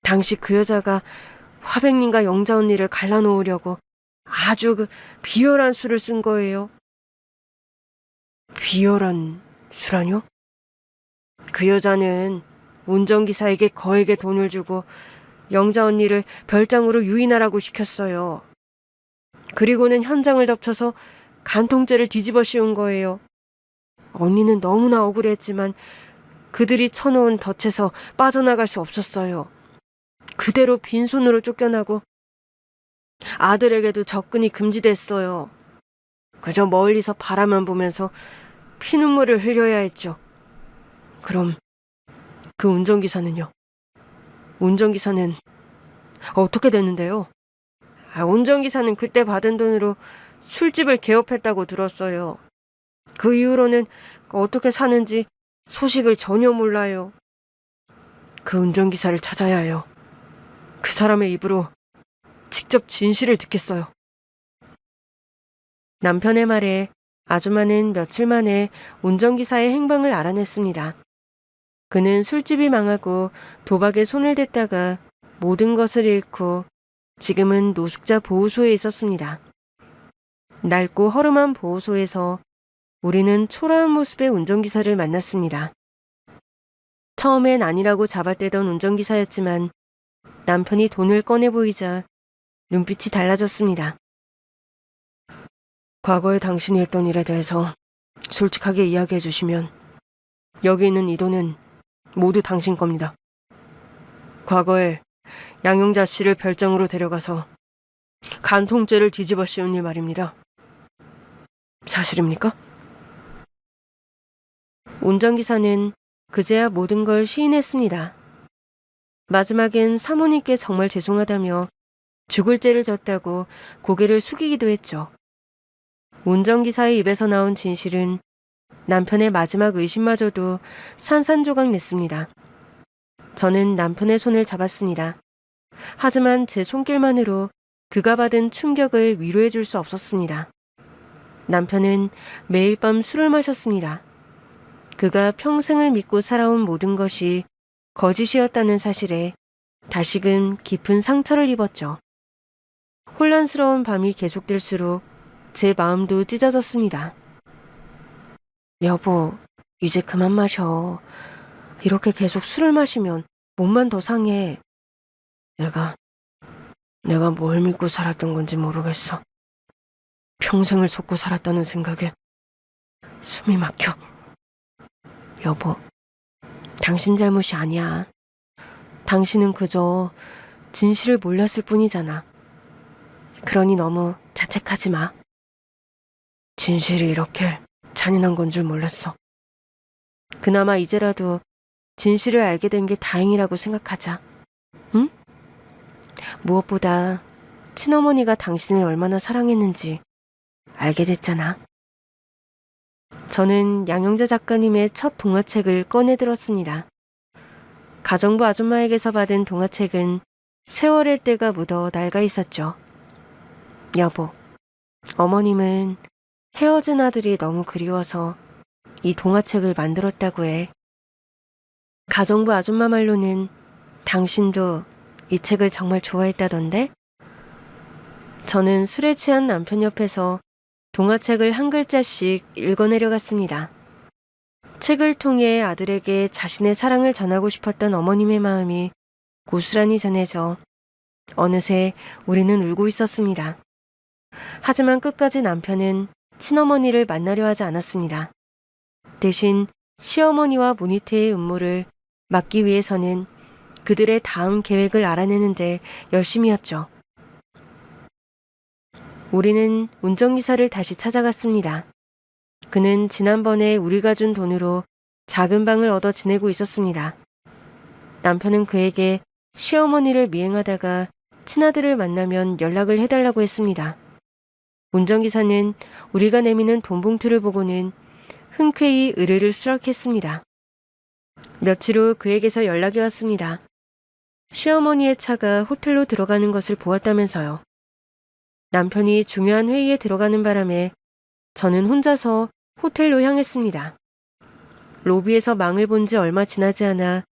당시 그 여자가 화백님과 영자 언니를 갈라놓으려고 아주 비열한 수를 쓴 거예요. 비열한 수라뇨? 그 여자는 운전기사에게 거액의 돈을 주고 영자 언니를 별장으로 유인하라고 시켰어요. 그리고는 현장을 덮쳐서 간통죄를 뒤집어 씌운 거예요. 언니는 너무나 억울했지만 그들이 쳐놓은 덫에서 빠져나갈 수 없었어요. 그대로 빈손으로 쫓겨나고 아들에게도 접근이 금지됐어요. 그저 멀리서 바라만 보면서 피눈물을 흘려야 했죠. 그럼 그 운전기사는요? 운전기사는 어떻게 됐는데요? 운전기사는 그때 받은 돈으로 술집을 개업했다고 들었어요. 그 이후로는 어떻게 사는지 소식을 전혀 몰라요. 그 운전기사를 찾아야 해요. 그 사람의 입으로 직접 진실을 듣겠어요. 남편의 말에 아줌마는 며칠 만에 운전기사의 행방을 알아냈습니다. 그는 술집이 망하고 도박에 손을 댔다가 모든 것을 잃고 지금은 노숙자 보호소에 있었습니다. 낡고 허름한 보호소에서 우리는 초라한 모습의 운전기사를 만났습니다. 처음엔 아니라고 잡아떼던 운전기사였지만 남편이 돈을 꺼내 보이자 눈빛이 달라졌습니다. 과거에 당신이 했던 일에 대해서 솔직하게 이야기해 주시면 여기 있는 이 돈은 모두 당신 겁니다. 과거에 양용자 씨를 별장으로 데려가서 간통죄를 뒤집어 씌운 일 말입니다. 사실입니까? 운전기사는 그제야 모든 걸 시인했습니다. 마지막엔 사모님께 정말 죄송하다며 죽을 죄를 졌다고 고개를 숙이기도 했죠. 운전기사의 입에서 나온 진실은 남편의 마지막 의심마저도 산산조각 냈습니다. 저는 남편의 손을 잡았습니다. 하지만 제 손길만으로 그가 받은 충격을 위로해 줄 수 없었습니다. 남편은 매일 밤 술을 마셨습니다. 그가 평생을 믿고 살아온 모든 것이 거짓이었다는 사실에 다시금 깊은 상처를 입었죠. 혼란스러운 밤이 계속될수록 제 마음도 찢어졌습니다. 여보, 이제 그만 마셔. 이렇게 계속 술을 마시면 몸만 더 상해. 내가 뭘 믿고 살았던 건지 모르겠어. 평생을 속고 살았다는 생각에 숨이 막혀. 여보, 당신 잘못이 아니야. 당신은 그저 진실을 몰랐을 뿐이잖아. 그러니 너무 자책하지 마. 진실이 이렇게 잔인한 건 줄 몰랐어. 그나마 이제라도 진실을 알게 된 게 다행이라고 생각하자. 응? 무엇보다 친어머니가 당신을 얼마나 사랑했는지 알게 됐잖아. 저는 양영자 작가님의 첫 동화책을 꺼내 들었습니다. 가정부 아줌마에게서 받은 동화책은 세월의 때가 묻어 낡아 있었죠. 여보, 어머님은 헤어진 아들이 너무 그리워서 이 동화책을 만들었다고 해. 가정부 아줌마 말로는 당신도 이 책을 정말 좋아했다던데? 저는 술에 취한 남편 옆에서 동화책을 한 글자씩 읽어내려갔습니다. 책을 통해 아들에게 자신의 사랑을 전하고 싶었던 어머님의 마음이 고스란히 전해져 어느새 우리는 울고 있었습니다. 하지만 끝까지 남편은 친어머니를 만나려 하지 않았습니다. 대신 시어머니와 모니테의 음모를 막기 위해서는 그들의 다음 계획을 알아내는데 열심이었죠. 우리는 운전기사를 다시 찾아갔습니다. 그는 지난번에 우리가 준 돈으로 작은 방을 얻어 지내고 있었습니다. 남편은 그에게 시어머니를 미행하다가 친아들을 만나면 연락을 해달라고 했습니다. 운전기사는 우리가 내미는 돈 봉투를 보고는 흔쾌히 의뢰를 수락했습니다. 며칠 후 그에게서 연락이 왔습니다. 시어머니의 차가 호텔로 들어가는 것을 보았다면서요. 남편이 중요한 회의에 들어가는 바람에 저는 혼자서 호텔로 향했습니다. 로비에서 망을 본 지 얼마 지나지 않아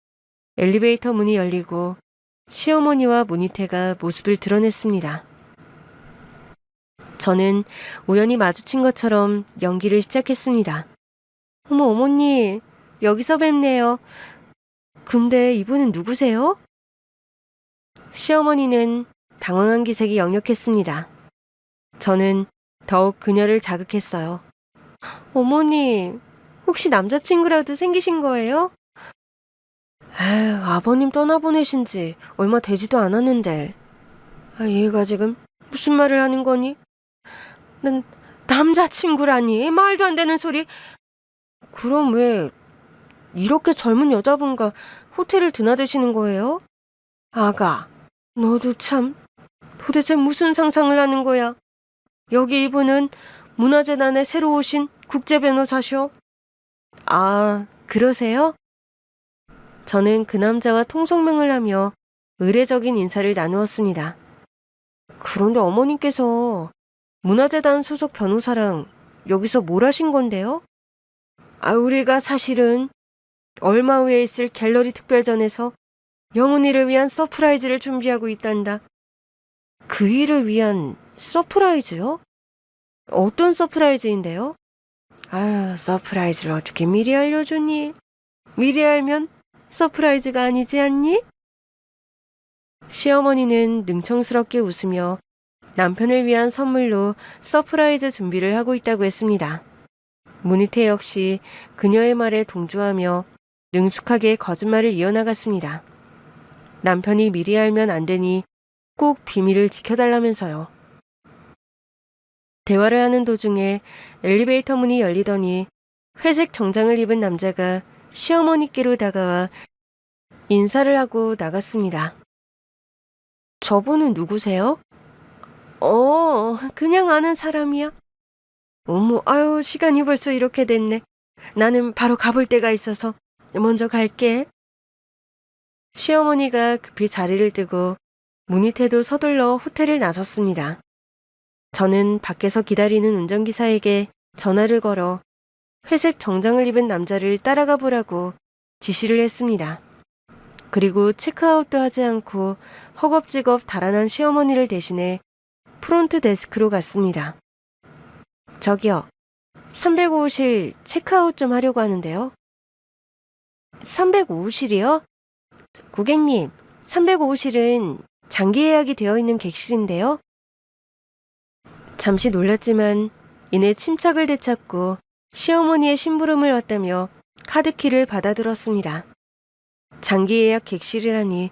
엘리베이터 문이 열리고 시어머니와 문희태가 모습을 드러냈습니다. 저는 우연히 마주친 것처럼 연기를 시작했습니다. 어머, 어머니, 여기서 뵙네요. 근데 이분은 누구세요? 시어머니는 당황한 기색이 역력했습니다. 저는 더욱 그녀를 자극했어요. 어머니, 혹시 남자친구라도 생기신 거예요? 에휴, 아버님 떠나보내신 지 얼마 되지도 않았는데. 얘가 지금 무슨 말을 하는 거니? 난 남자친구라니, 말도 안 되는 소리. 그럼 왜 이렇게 젊은 여자분과 호텔을 드나드시는 거예요? 아가, 너도 참, 도대체 무슨 상상을 하는 거야? 여기 이분은 문화재단에 새로 오신 국제변호사셔. 아, 그러세요? 저는 그 남자와 통성명을 하며 의례적인 인사를 나누었습니다. 그런데 어머님께서 문화재단 소속 변호사랑 여기서 뭘 하신 건데요? 우리가 사실은 얼마 후에 있을 갤러리 특별전에서 영훈이를 위한 서프라이즈를 준비하고 있단다. 그 일을 위한 서프라이즈요? 어떤 서프라이즈인데요? 서프라이즈를 어떻게 미리 알려주니? 미리 알면 서프라이즈가 아니지 않니? 시어머니는 능청스럽게 웃으며 남편을 위한 선물로 서프라이즈 준비를 하고 있다고 했습니다. 문희태 역시 그녀의 말에 동조하며 능숙하게 거짓말을 이어나갔습니다. 남편이 미리 알면 안 되니 꼭 비밀을 지켜달라면서요. 대화를 하는 도중에 엘리베이터 문이 열리더니 회색 정장을 입은 남자가 시어머니께로 다가와 인사를 하고 나갔습니다. 저분은 누구세요? 그냥 아는 사람이야. 어머, 시간이 벌써 이렇게 됐네. 나는 바로 가볼 데가 있어서 먼저 갈게. 시어머니가 급히 자리를 뜨고 문희태도 서둘러 호텔을 나섰습니다. 저는 밖에서 기다리는 운전기사에게 전화를 걸어 회색 정장을 입은 남자를 따라가 보라고 지시를 했습니다. 그리고 체크아웃도 하지 않고 허겁지겁 달아난 시어머니를 대신해 프론트 데스크로 갔습니다. 저기요, 305실 체크아웃 좀 하려고 하는데요. 305실이요? 고객님, 305실은 장기 예약이 되어 있는 객실인데요. 잠시 놀랐지만 이내 침착을 되찾고 시어머니의 심부름을 왔다며 카드키를 받아들었습니다. 장기 예약 객실이라니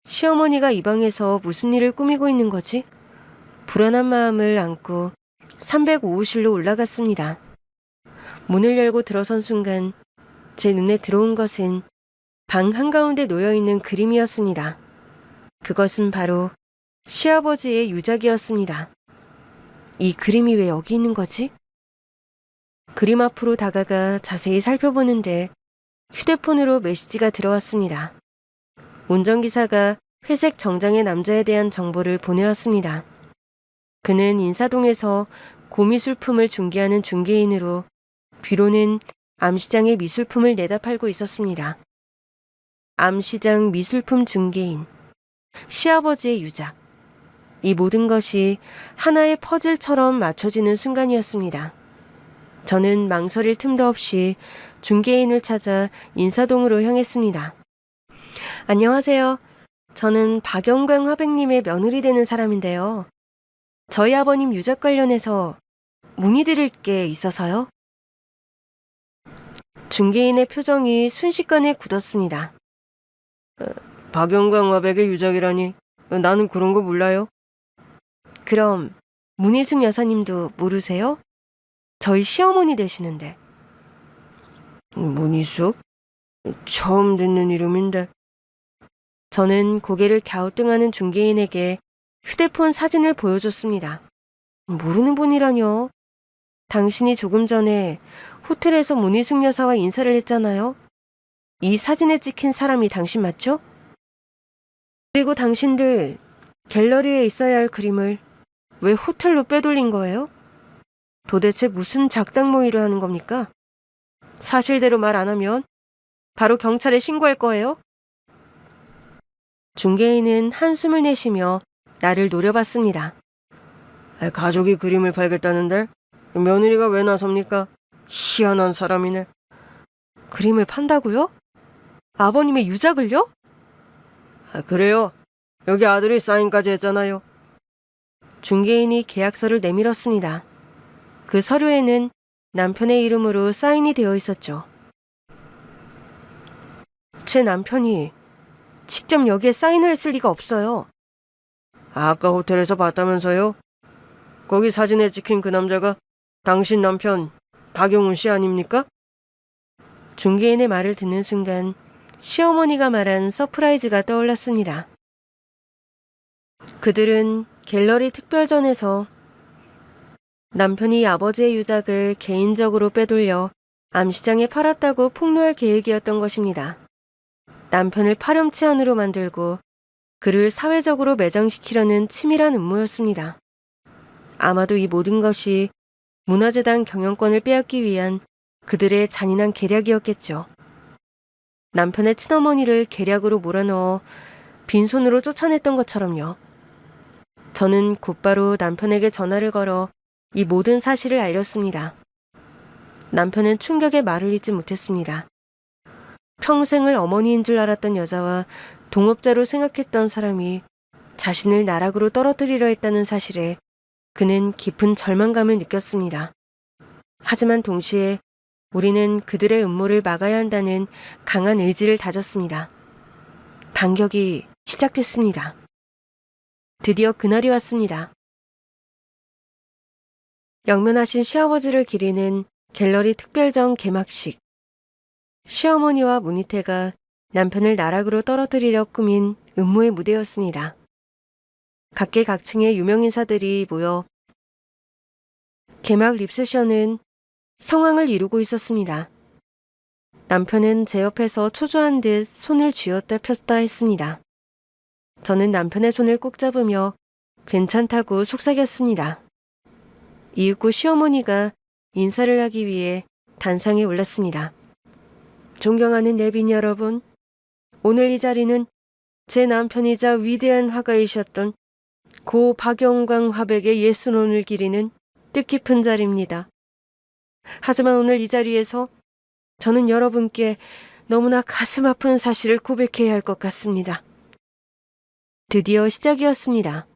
시어머니가 이 방에서 무슨 일을 꾸미고 있는 거지? 불안한 마음을 안고 305호실로 올라갔습니다. 문을 열고 들어선 순간 제 눈에 들어온 것은 방 한가운데 놓여있는 그림이었습니다. 그것은 바로 시아버지의 유작이었습니다. 이 그림이 왜 여기 있는 거지? 그림 앞으로 다가가 자세히 살펴보는데 휴대폰으로 메시지가 들어왔습니다. 운전기사가 회색 정장의 남자에 대한 정보를 보내왔습니다. 그는 인사동에서 고미술품을 중개하는 중개인으로 뒤로는 암시장의 미술품을 내다 팔고 있었습니다. 암시장 미술품 중개인, 시아버지의 유작. 이 모든 것이 하나의 퍼즐처럼 맞춰지는 순간이었습니다. 저는 망설일 틈도 없이 중개인을 찾아 인사동으로 향했습니다. 안녕하세요. 저는 박영광 화백님의 며느리 되는 사람인데요. 저희 아버님 유작 관련해서 문의드릴 게 있어서요. 중개인의 표정이 순식간에 굳었습니다. 박영광 화백의 유작이라니 나는 그런 거 몰라요. 그럼 문희숙 여사님도 모르세요? 저희 시어머니 되시는데. 문희숙? 처음 듣는 이름인데. 저는 고개를 갸우뚱하는 중개인에게 휴대폰 사진을 보여줬습니다. 모르는 분이라뇨. 당신이 조금 전에 호텔에서 문희숙 여사와 인사를 했잖아요. 이 사진에 찍힌 사람이 당신 맞죠? 그리고 당신들 갤러리에 있어야 할 그림을 왜 호텔로 빼돌린 거예요? 도대체 무슨 작당모의를 하는 겁니까? 사실대로 말 안 하면 바로 경찰에 신고할 거예요? 중개인은 한숨을 내쉬며 나를 노려봤습니다. 가족이 그림을 팔겠다는데 며느리가 왜 나섭니까? 희한한 사람이네. 그림을 판다고요? 아버님의 유작을요? 그래요. 여기 아들이 사인까지 했잖아요. 중개인이 계약서를 내밀었습니다. 그 서류에는 남편의 이름으로 사인이 되어 있었죠. 제 남편이 직접 여기에 사인을 했을 리가 없어요. 아까 호텔에서 봤다면서요? 거기 사진에 찍힌 그 남자가 당신 남편 박용훈 씨 아닙니까? 중개인의 말을 듣는 순간 시어머니가 말한 서프라이즈가 떠올랐습니다. 그들은 갤러리 특별전에서 남편이 아버지의 유작을 개인적으로 빼돌려 암시장에 팔았다고 폭로할 계획이었던 것입니다. 남편을 파렴치한으로 만들고 그를 사회적으로 매장시키려는 치밀한 음모였습니다. 아마도 이 모든 것이 문화재단 경영권을 빼앗기 위한 그들의 잔인한 계략이었겠죠. 남편의 친어머니를 계략으로 몰아넣어 빈손으로 쫓아냈던 것처럼요. 저는 곧바로 남편에게 전화를 걸어 이 모든 사실을 알렸습니다. 남편은 충격에 말을 잇지 못했습니다. 평생을 어머니인 줄 알았던 여자와 동업자로 생각했던 사람이 자신을 나락으로 떨어뜨리려 했다는 사실에 그는 깊은 절망감을 느꼈습니다. 하지만 동시에 우리는 그들의 음모를 막아야 한다는 강한 의지를 다졌습니다. 반격이 시작됐습니다. 드디어 그날이 왔습니다. 영면하신 시아버지를 기리는 갤러리 특별전 개막식. 시어머니와 문희태가 남편을 나락으로 떨어뜨리려 꾸민 음모의 무대였습니다. 각계각층의 유명인사들이 모여 개막 립세션은 성황을 이루고 있었습니다. 남편은 제 옆에서 초조한 듯 손을 쥐었다 폈다 했습니다. 저는 남편의 손을 꼭 잡으며 괜찮다고 속삭였습니다. 이윽고 시어머니가 인사를 하기 위해 단상에 올랐습니다. 존경하는 내빈 여러분, 오늘 이 자리는 제 남편이자 위대한 화가이셨던 고 박영광 화백의 예순혼을 기리는 뜻깊은 자리입니다. 하지만 오늘 이 자리에서 저는 여러분께 너무나 가슴 아픈 사실을 고백해야 할 것 같습니다. 드디어 시작이었습니다.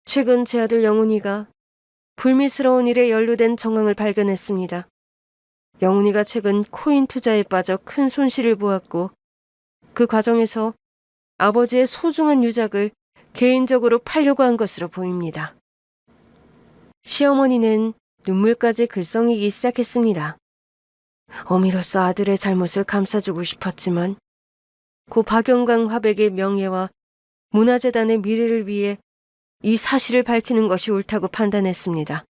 최근 제 아들 영훈이가 불미스러운 일에 연루된 정황을 발견했습니다. 영훈이가 최근 코인 투자에 빠져 큰 손실을 보았고 그 과정에서 아버지의 소중한 유작을 개인적으로 팔려고 한 것으로 보입니다. 시어머니는 눈물까지 글썽이기 시작했습니다. 어미로서 아들의 잘못을 감싸주고 싶었지만 고 박영광 화백의 명예와 문화재단의 미래를 위해 이 사실을 밝히는 것이 옳다고 판단했습니다.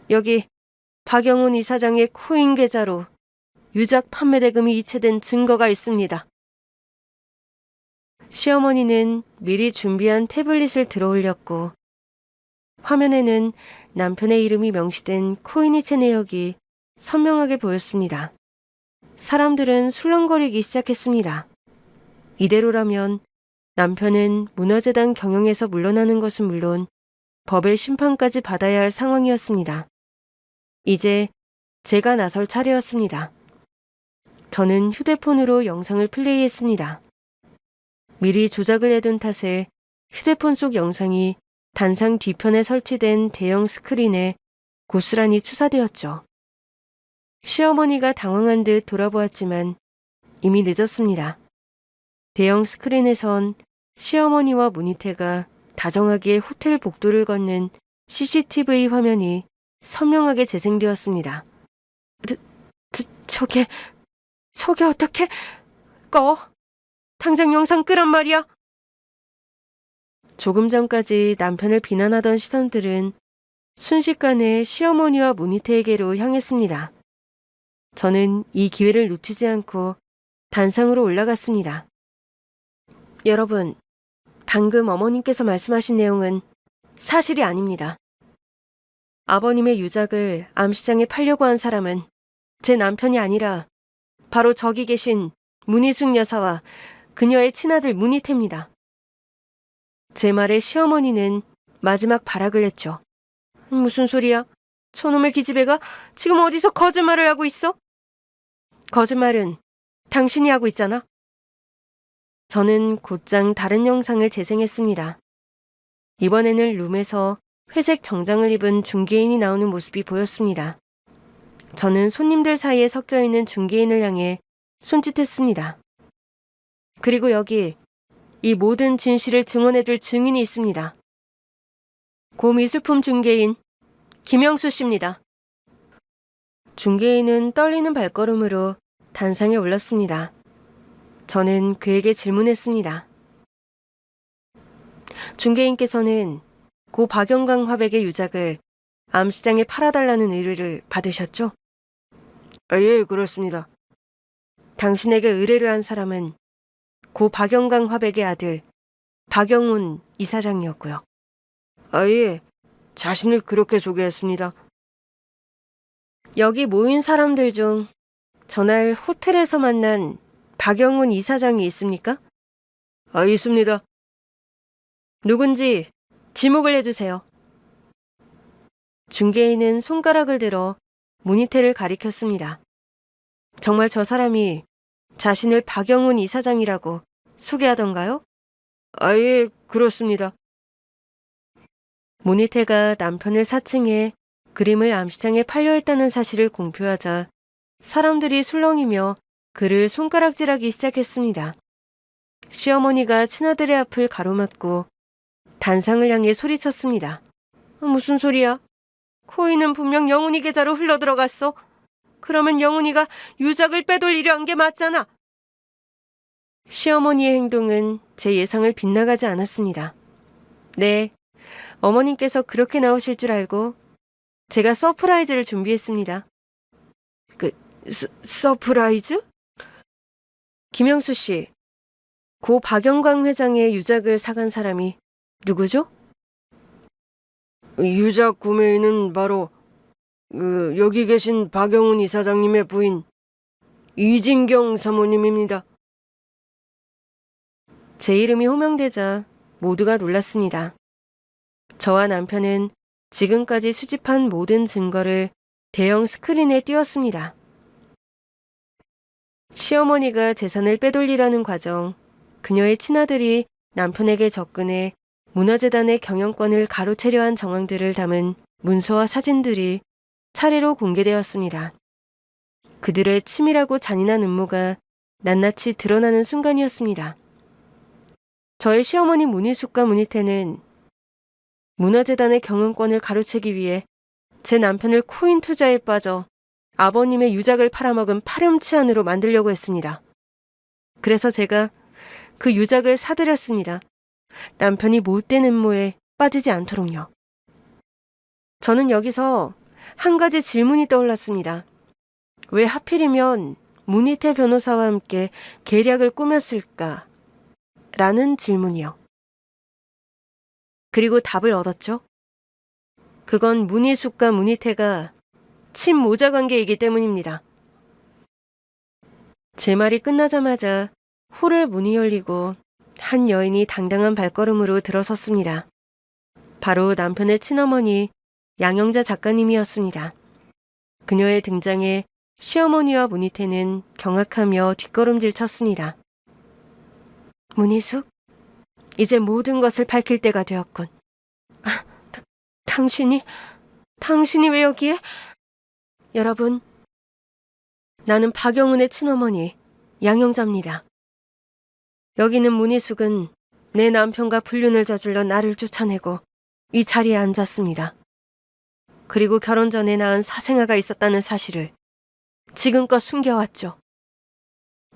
여기 박영훈 이사장의 코인 계좌로 유작 판매 대금이 이체된 증거가 있습니다. 시어머니는 미리 준비한 태블릿을 들어올렸고 화면에는 남편의 이름이 명시된 코인 이체 내역이 선명하게 보였습니다. 사람들은 술렁거리기 시작했습니다. 이대로라면 남편은 문화재단 경영에서 물러나는 것은 물론 법의 심판까지 받아야 할 상황이었습니다. 이제 제가 나설 차례였습니다. 저는 휴대폰으로 영상을 플레이했습니다. 미리 조작을 해둔 탓에 휴대폰 속 영상이 단상 뒤편에 설치된 대형 스크린에 고스란히 추사되었죠. 시어머니가 당황한 듯 돌아보았지만 이미 늦었습니다. 대형 스크린에선 시어머니와 문희태가 다정하게 호텔 복도를 걷는 CCTV 화면이 선명하게 재생되었습니다. 저게 어떻게 꺼? 당장 영상 끄란 말이야. 조금 전까지 남편을 비난하던 시선들은 순식간에 시어머니와 문희태에게로 향했습니다. 저는 이 기회를 놓치지 않고 단상으로 올라갔습니다. 여러분, 방금 어머님께서 말씀하신 내용은 사실이 아닙니다. 아버님의 유작을 암시장에 팔려고 한 사람은 제 남편이 아니라 바로 저기 계신 문희숙 여사와 그녀의 친아들 문희태입니다. 제 말에 시어머니는 마지막 발악을 했죠. 무슨 소리야? 저놈의 기집애가 지금 어디서 거짓말을 하고 있어? 거짓말은 당신이 하고 있잖아. 저는 곧장 다른 영상을 재생했습니다. 이번에는 룸에서 회색 정장을 입은 중개인이 나오는 모습이 보였습니다. 저는 손님들 사이에 섞여 있는 중개인을 향해 손짓했습니다. 그리고 여기 이 모든 진실을 증언해줄 증인이 있습니다. 고 미술품 중개인 김영수 씨입니다. 중개인은 떨리는 발걸음으로 단상에 올랐습니다. 저는 그에게 질문했습니다. 중개인께서는 고 박영광 화백의 유작을 암시장에 팔아달라는 의뢰를 받으셨죠? 예, 그렇습니다. 당신에게 의뢰를 한 사람은 고 박영광 화백의 아들 박영훈 이사장이었고요. 예, 자신을 그렇게 소개했습니다. 여기 모인 사람들 중 전날 호텔에서 만난 박영훈 이사장이 있습니까? 있습니다. 누군지 지목을 해주세요. 중개인은 손가락을 들어 문희태를 가리켰습니다. 정말 저 사람이 자신을 박영훈 이사장이라고 소개하던가요? 예, 그렇습니다. 문희태가 남편을 사칭해 그림을 암시장에 팔려했다는 사실을 공표하자 사람들이 술렁이며 그를 손가락질하기 시작했습니다. 시어머니가 친아들의 앞을 가로막고 단상을 향해 소리쳤습니다. 무슨 소리야? 코인은 분명 영훈이 계좌로 흘러들어갔어. 그러면 영훈이가 유작을 빼돌리려 한 게 맞잖아. 시어머니의 행동은 제 예상을 빗나가지 않았습니다. 네, 어머님께서 그렇게 나오실 줄 알고 제가 서프라이즈를 준비했습니다. 서프라이즈? 김영수 씨, 고 박영광 회장의 유작을 사간 사람이 누구죠? 유작 구매인은 바로 여기 계신 박영훈 이사장님의 부인 이진경 사모님입니다. 제 이름이 호명되자 모두가 놀랐습니다. 저와 남편은 지금까지 수집한 모든 증거를 대형 스크린에 띄웠습니다. 시어머니가 재산을 빼돌리라는 과정, 그녀의 친아들이 남편에게 접근해 문화재단의 경영권을 가로채려 한 정황들을 담은 문서와 사진들이 차례로 공개되었습니다. 그들의 치밀하고 잔인한 음모가 낱낱이 드러나는 순간이었습니다. 저의 시어머니 문희숙과 문희태는 문화재단의 경영권을 가로채기 위해 제 남편을 코인 투자에 빠져 아버님의 유작을 팔아먹은 파렴치한으로 만들려고 했습니다. 그래서 제가 그 유작을 사들였습니다. 남편이 못된 음모에 빠지지 않도록요. 저는 여기서 한 가지 질문이 떠올랐습니다. 왜 하필이면 문희태 변호사와 함께 계략을 꾸몄을까? 라는 질문이요. 그리고 답을 얻었죠. 그건 문희숙과 문희태가 친모자 관계이기 때문입니다. 제 말이 끝나자마자 홀의 문이 열리고 한 여인이 당당한 발걸음으로 들어섰습니다. 바로 남편의 친어머니 양영자 작가님이었습니다. 그녀의 등장에 시어머니와 문희태는 경악하며 뒷걸음질 쳤습니다. 문희숙, 이제 모든 것을 밝힐 때가 되었군. 당신이 왜 여기에? 여러분, 나는 박영훈의 친어머니 양영자입니다. 여기는 문희숙은 내 남편과 불륜을 저질러 나를 쫓아내고 이 자리에 앉았습니다. 그리고 결혼 전에 낳은 사생아가 있었다는 사실을 지금껏 숨겨왔죠.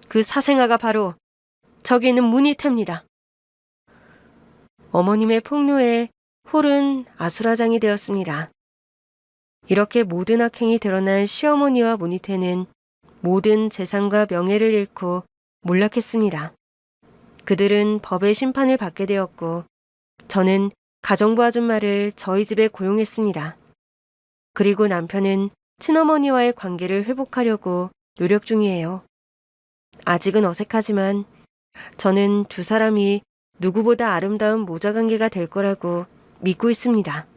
그 사생아가 바로 저기 있는 문희태입니다. 어머님의 폭로에 홀은 아수라장이 되었습니다. 이렇게 모든 악행이 드러난 시어머니와 문희태는 모든 재산과 명예를 잃고 몰락했습니다. 그들은 법의 심판을 받게 되었고 저는 가정부 아줌마를 저희 집에 고용했습니다. 그리고 남편은 친어머니와의 관계를 회복하려고 노력 중이에요. 아직은 어색하지만 저는 두 사람이 누구보다 아름다운 모자 관계가 될 거라고 믿고 있습니다.